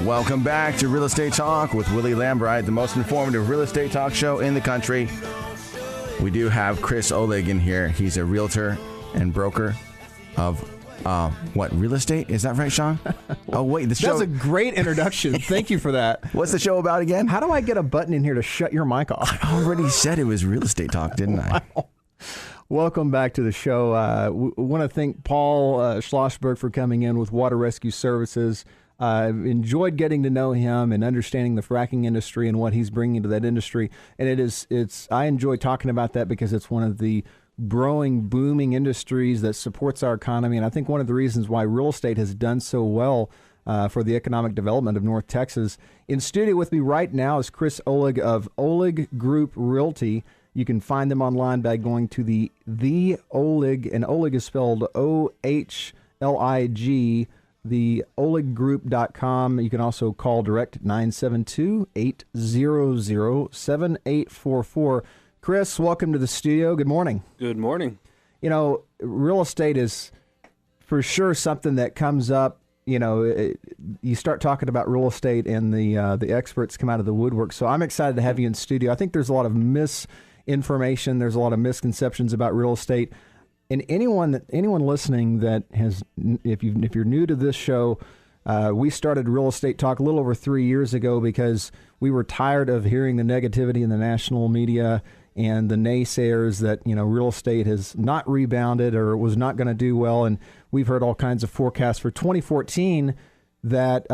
Welcome back to Real Estate Talk with Willie Lambright, the most informative real estate talk show in the country. We do have Chris Ohlig in here. He's a realtor and broker of real estate? Is that right, Sean? Oh, wait, the show. That's a great introduction. Thank you for that. What's the show about again? How do I get a button in here to shut your mic off? I already said it was real estate talk, didn't I? Wow. Welcome back to the show. We want to thank Paul Schlossberg for coming in with Water Rescue Services. I've enjoyed getting to know him and understanding the fracking industry and what he's bringing to that industry. And I enjoy talking about that because it's one of the growing, booming industries that supports our economy. And I think one of the reasons why real estate has done so well for the economic development of North Texas. In studio with me right now is Chris Ohlig of Ohlig Group Realty. You can find them online by going to the Ohlig, and Ohlig is spelled O-H-L-I-G, the ohliggroup.com. You can also call direct at 972-800-7844. Chris, welcome to the studio. Good morning. Good morning. You know, real estate is for sure something that comes up. You know, you start talking about real estate and the experts come out of the woodwork. So I'm excited to have you in studio. I think there's a lot of misinformation. There's a lot of misconceptions about real estate. And anyone listening that has, if you're new to this show, we started Real Estate Talk a little over 3 years ago because we were tired of hearing the negativity in the national media and the naysayers that, you know, real estate has not rebounded or was not going to do well. And we've heard all kinds of forecasts for 2014 that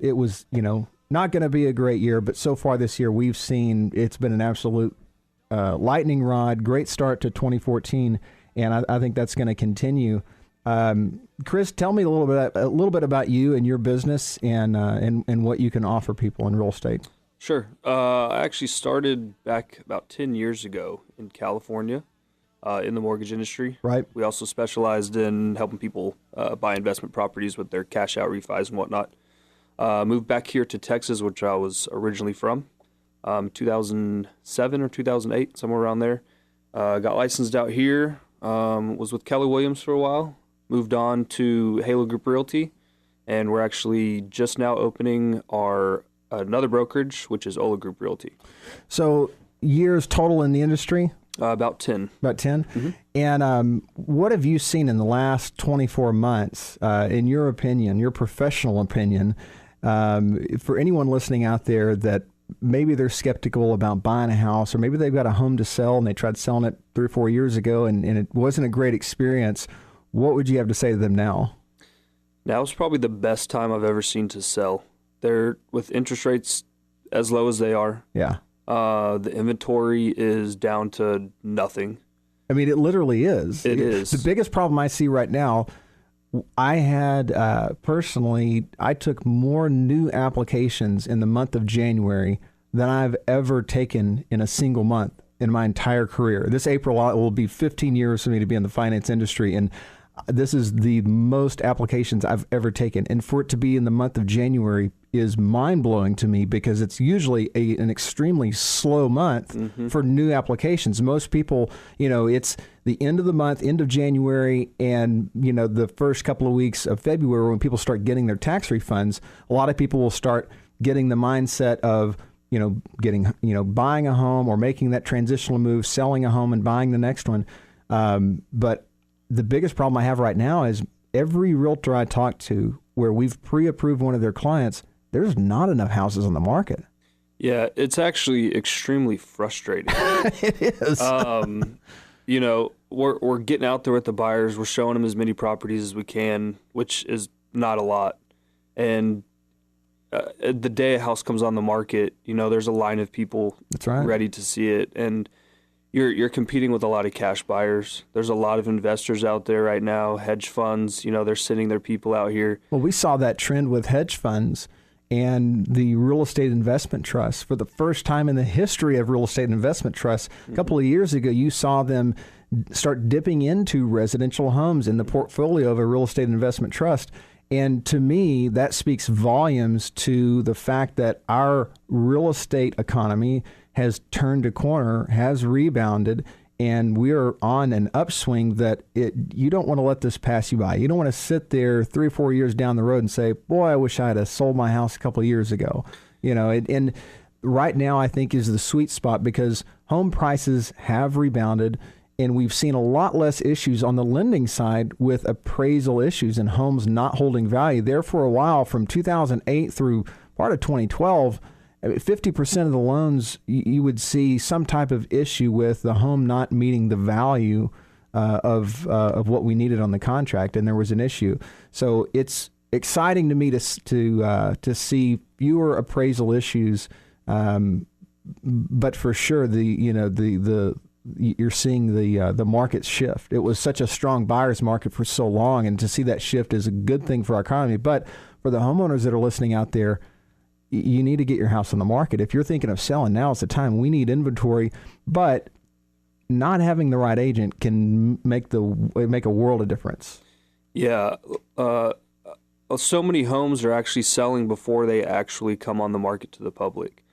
it was, you know, not going to be a great year. But so far this year, we've seen it's been an absolute lightning rod, great start to 2014. And I think that's going to continue. Chris, tell me a little bit about you and your business and what you can offer people in real estate. Sure. I actually started back about 10 years ago in California in the mortgage industry. Right. We also specialized in helping people buy investment properties with their cash out refis and whatnot. Moved back here to Texas, which I was originally from, 2007 or 2008, somewhere around there. Got licensed out here. Was with Keller Williams for a while, moved on to Ohlig Group Realty, and we're actually just now opening our another brokerage, which is Ohlig Group Realty. So years total in the industry? About 10. About 10? Mm-hmm. And what have you seen in the last 24 months, in your opinion, your professional opinion, for anyone listening out there that maybe they're skeptical about buying a house, or maybe they've got a home to sell and they tried selling it 3 or 4 years ago and it wasn't a great experience. What would you have to say to them now? Now is probably the best time I've ever seen to sell. They're with interest rates as low as they are. Yeah. The inventory is down to nothing. I mean, it literally is. It is. The biggest problem I see right now, I had personally, I took more new applications in the month of January than I've ever taken in a single month in my entire career. This April will be 15 years for me to be in the finance industry, and this is the most applications I've ever taken. And for it to be in the month of January is mind-blowing to me because it's usually an extremely slow month for new applications. Most people, you know, it's the end of the month, end of January, and, you know, the first couple of weeks of February when people start getting their tax refunds. A lot of people will start getting the mindset of, buying a home or making that transitional move, selling a home and buying the next one. But the biggest problem I have right now is every realtor I talk to where we've pre-approved one of their clients, there's not enough houses on the market. Yeah, it's actually extremely frustrating. It is. You know, we're getting out there with the buyers. We're showing them as many properties as we can, which is not a lot. And the day a house comes on the market, you know, there's a line of people That's right. ready to see it. And you're competing with a lot of cash buyers. There's a lot of investors out there right now, hedge funds, you know, they're sending their people out here. Well, we saw that trend with hedge funds and the real estate investment trusts. For the first time in the history of real estate investment trusts, a couple of years ago, you saw them start dipping into residential homes in the portfolio of a real estate investment trust. And to me, that speaks volumes to the fact that our real estate economy has turned a corner, has rebounded, and we're on an upswing that you don't want to let this pass you by. You don't want to sit there 3 or 4 years down the road and say, boy, I wish I had sold my house a couple of years ago. And right now I think is the sweet spot because home prices have rebounded, and we've seen a lot less issues on the lending side with appraisal issues and homes not holding value. There for a while, from 2008 through part of 2012, 50% of the loans you would see some type of issue with the home not meeting the value of what we needed on the contract, and there was an issue. So it's exciting to me to see fewer appraisal issues, but for sure you're seeing the market shift. It was such a strong buyer's market for so long, and to see that shift is a good thing for our economy. But for the homeowners that are listening out there, you need to get your house on the market. If you're thinking of selling, now is the time. We need inventory, but not having the right agent can make a world of difference. Yeah. So many homes are actually selling before they actually come on the market to the public.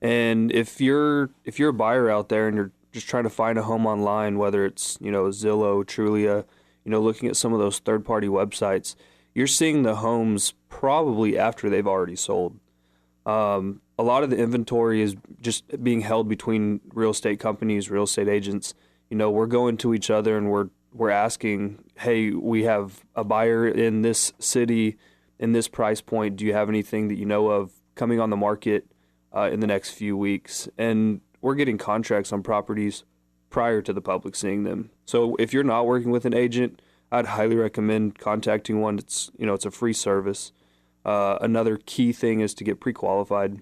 And if you're a buyer out there and you're just trying to find a home online, whether it's, Zillow, Trulia, looking at some of those third-party websites, you're seeing the homes probably after they've already sold. A lot of the inventory is just being held between real estate companies, real estate agents. We're going to each other and we're asking, hey, we have a buyer in this city, in this price point. Do you have anything that you know of coming on the market in the next few weeks? And we're getting contracts on properties prior to the public seeing them. So if you're not working with an agent, I'd highly recommend contacting one. It's a free service. Another key thing is to get pre-qualified.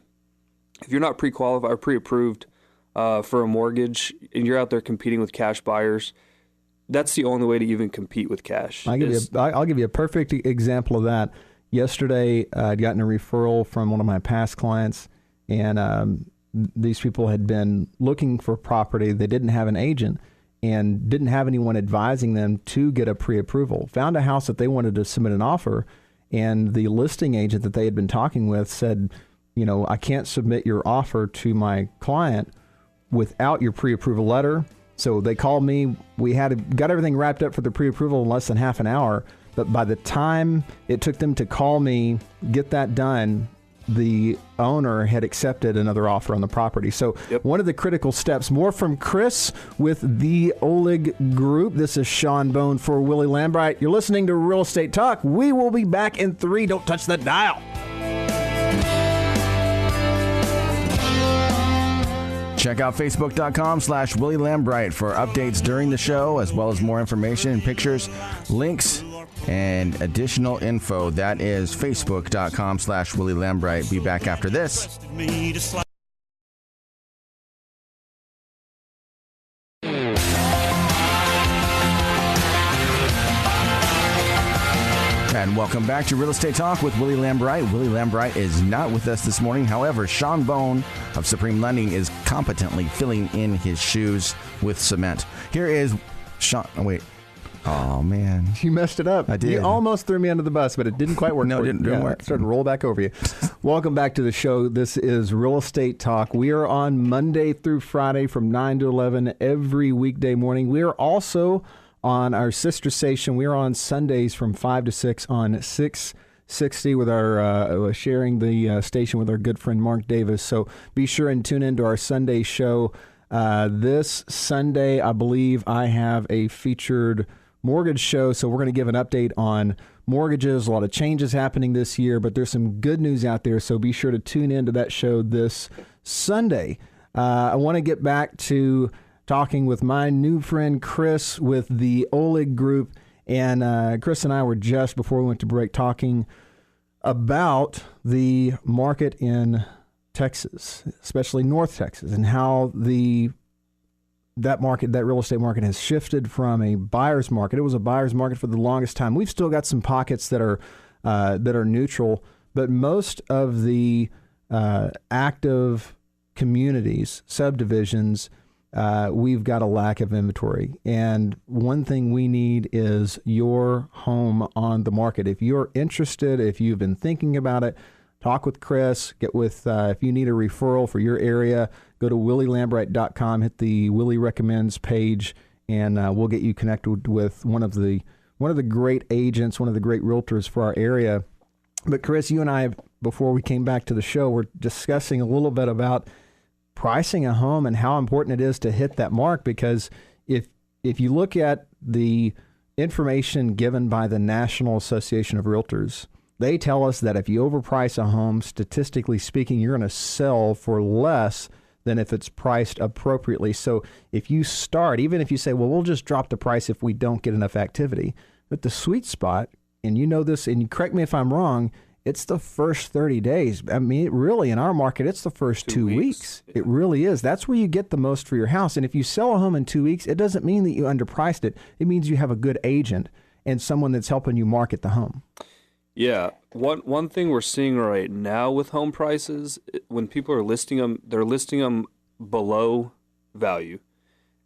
If you're not pre-qualified or pre-approved for a mortgage and you're out there competing with cash buyers, that's the only way to even compete with cash. I'll give you a perfect example of that. Yesterday, I'd gotten a referral from one of my past clients, and these people had been looking for property. They didn't have an agent and didn't have anyone advising them to get a pre-approval. Found a house that they wanted to submit an offer, and the listing agent that they had been talking with said, I can't submit your offer to my client without your pre-approval letter. So they called me. We got everything wrapped up for the pre-approval in less than half an hour. But by the time it took them to call me, get that done, the owner had accepted another offer on the property. So One of the critical steps. More from Chris with the Ohlig Group. This is Sean Bone for Willie Lambright. You're listening to Real Estate Talk. We will be back in 3. Don't touch that dial. Check out Facebook.com/Willie Lambright for updates during the show, as well as more information and pictures, links, and additional info. That is Facebook.com/Willie Lambright. Be back after this. And welcome back to Real Estate Talk with Willie Lambright. Willie Lambright is not with us this morning. However, Sean Bone of Supreme Lending is competently filling in his shoes with cement. Here is Sean. Oh, wait. Oh, man. You messed it up. I did. You almost threw me under the bus, but it didn't quite work. No, it didn't work. It started to roll back over you. Welcome back to the show. This is Real Estate Talk. We are on Monday through Friday from 9 to 11 every weekday morning. We are also on our sister station. We are on Sundays from 5 to 6 on 660 with our sharing the station with our good friend Mark Davis. So be sure and tune into our Sunday show. This Sunday, I believe I have a featured mortgage show, so we're going to give an update on mortgages. A lot of changes happening this year, but there's some good news out there, so be sure to tune into that show this Sunday. I want to get back to talking with my new friend Chris with the Ohlig Group, and Chris and I were just, before we went to break, talking about the market in Texas, especially North Texas, and how that real estate market has shifted from a buyer's market. It was a buyer's market for the longest time. We've still got some pockets that are neutral, but most of the active communities, subdivisions, we've got a lack of inventory. And one thing we need is your home on the market. If you're interested, if you've been thinking about it, talk with Chris, get with, if you need a referral for your area, go to willielambright.com, hit the Willie Recommends page, and we'll get you connected with one of the great agents, one of the great realtors for our area. But Chris, you and I, before we came back to the show, were discussing a little bit about pricing a home and how important it is to hit that mark, because if you look at the information given by the National Association of Realtors, they tell us that if you overprice a home, statistically speaking, you're going to sell for less than if it's priced appropriately. So if you start, even if you say, well, we'll just drop the price if we don't get enough activity, but the sweet spot, and you know this, and you correct me if I'm wrong, it's the first 30 days. I mean, really, in our market, it's the first 2 weeks. Yeah. It really is. That's where you get the most for your house. And if you sell a home in 2 weeks, it doesn't mean that you underpriced it. It means you have a good agent and someone that's helping you market the home. Yeah. One thing we're seeing right now with home prices, when people are listing them, they're listing them below value.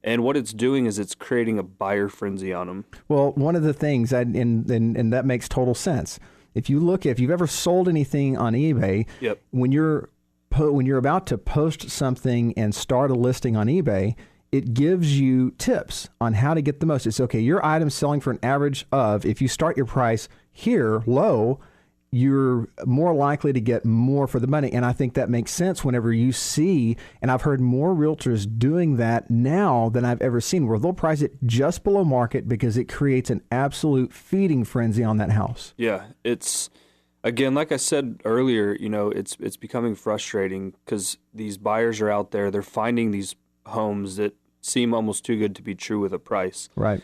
And what it's doing is it's creating a buyer frenzy on them. Well, one of the things, and that makes total sense. If you've ever sold anything on eBay, yep. when you're about to post something and start a listing on eBay, it gives you tips on how to get the most. It's okay, your item's selling for an average of, if you start your price here low, you're more likely to get more for the money. And I think that makes sense whenever you see, and I've heard more realtors doing that now than I've ever seen, where they'll price it just below market because it creates an absolute feeding frenzy on that house. Yeah, it's, again, like I said earlier, it's becoming frustrating because these buyers are out there, they're finding these homes that seem almost too good to be true with a price. Right.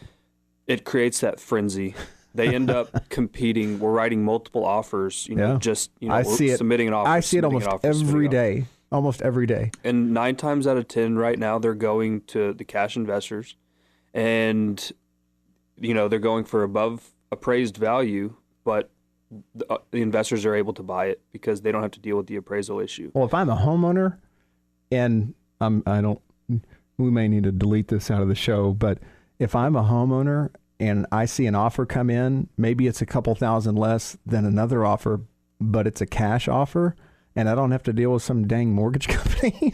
It creates that frenzy. They end up competing. We're writing multiple offers. I see it. Submitting an offer. I see it almost every day. Almost every day. And 9 times out of 10, right now, they're going to the cash investors, and they're going for above appraised value, but the investors are able to buy it because they don't have to deal with the appraisal issue. Well, if I'm a homeowner, and we may need to delete this out of the show, but if I'm a homeowner and I see an offer come in, maybe it's a couple thousand less than another offer, but it's a cash offer, and I don't have to deal with some dang mortgage company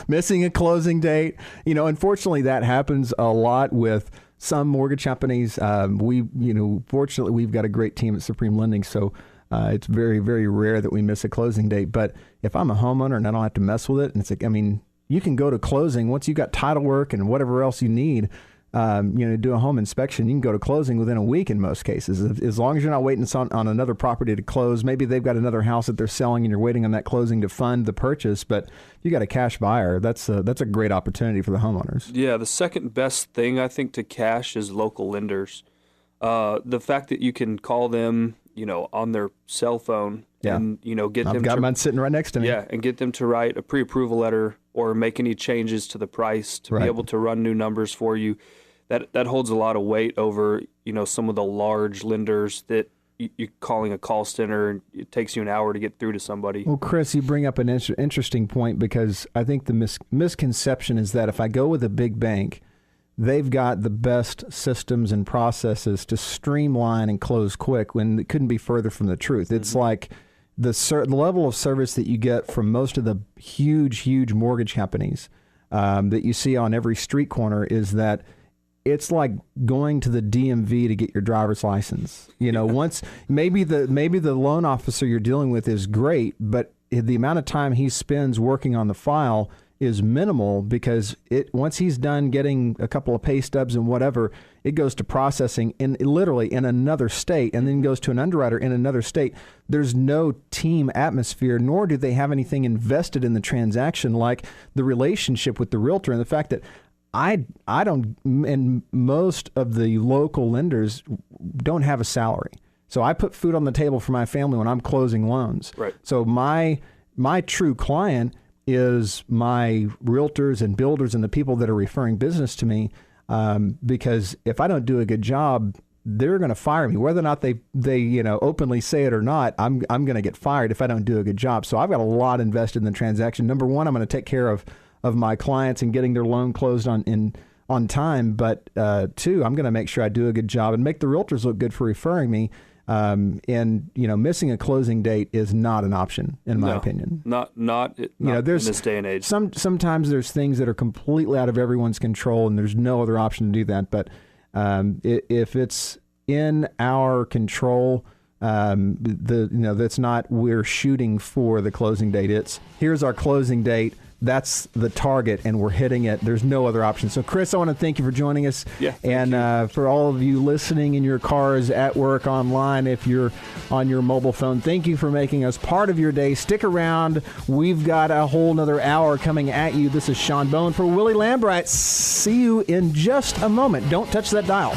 missing a closing date. Unfortunately, that happens a lot with some mortgage companies. Fortunately, we've got a great team at Supreme Lending, so it's very, very rare that we miss a closing date. But if I'm a homeowner and I don't have to mess with it, and it's like, you can go to closing once you got title work and whatever else you need. Do a home inspection, you can go to closing within a week in most cases, as long as you're not waiting on another property to close. Maybe they've got another house that they're selling and you're waiting on that closing to fund the purchase. But if you got a cash buyer, that's a great opportunity for the homeowners. Yeah, the second best thing I think to cash is local lenders. The fact that you can call them, on their cell phone and get them. I've got mine sitting right next to me. Yeah, and get them to write a pre-approval letter or make any changes to the price to be able to run new numbers for you. That holds a lot of weight over, some of the large lenders that you're calling a call center and it takes you an hour to get through to somebody. Well, Chris, you bring up an interesting point, because I think the misconception is that if I go with a big bank, they've got the best systems and processes to streamline and close quick, when it couldn't be further from the truth. Mm-hmm. It's like the level of service that you get from most of the huge mortgage companies that you see on every street corner is that it's like going to the DMV to get your driver's license. Once maybe the loan officer you're dealing with is great, but the amount of time he spends working on the file is minimal, because once he's done getting a couple of pay stubs and whatever, it goes to processing literally in another state, and then goes to an underwriter in another state. There's no team atmosphere, nor do they have anything invested in the transaction like the relationship with the realtor, and the fact that I don't, and most of the local lenders don't have a salary. So I put food on the table for my family when I'm closing loans. Right. So my true client is my realtors and builders and the people that are referring business to me, because if I don't do a good job, they're going to fire me. Whether or not they openly say it or not, I'm going to get fired if I don't do a good job. So I've got a lot invested in the transaction. Number one, I'm going to take care of my clients and getting their loan closed on time. But 2, I'm going to make sure I do a good job and make the realtors look good for referring me. And missing a closing date is not an option in my opinion. Not there's in this day and age. Sometimes there's things that are completely out of everyone's control, and there's no other option to do that. But if it's in our control, that's not we're shooting for the closing date. It's here's our closing date. That's the target, and we're hitting it. There's no other option. So, Chris, I want to thank you for joining us. Yeah, and for all of you listening in your cars, at work, online, if you're on your mobile phone, thank you for making us part of your day. Stick around. We've got a whole nother hour coming at you. This is Sean Bone for Willie Lambright. See you in just a moment. Don't touch that dial.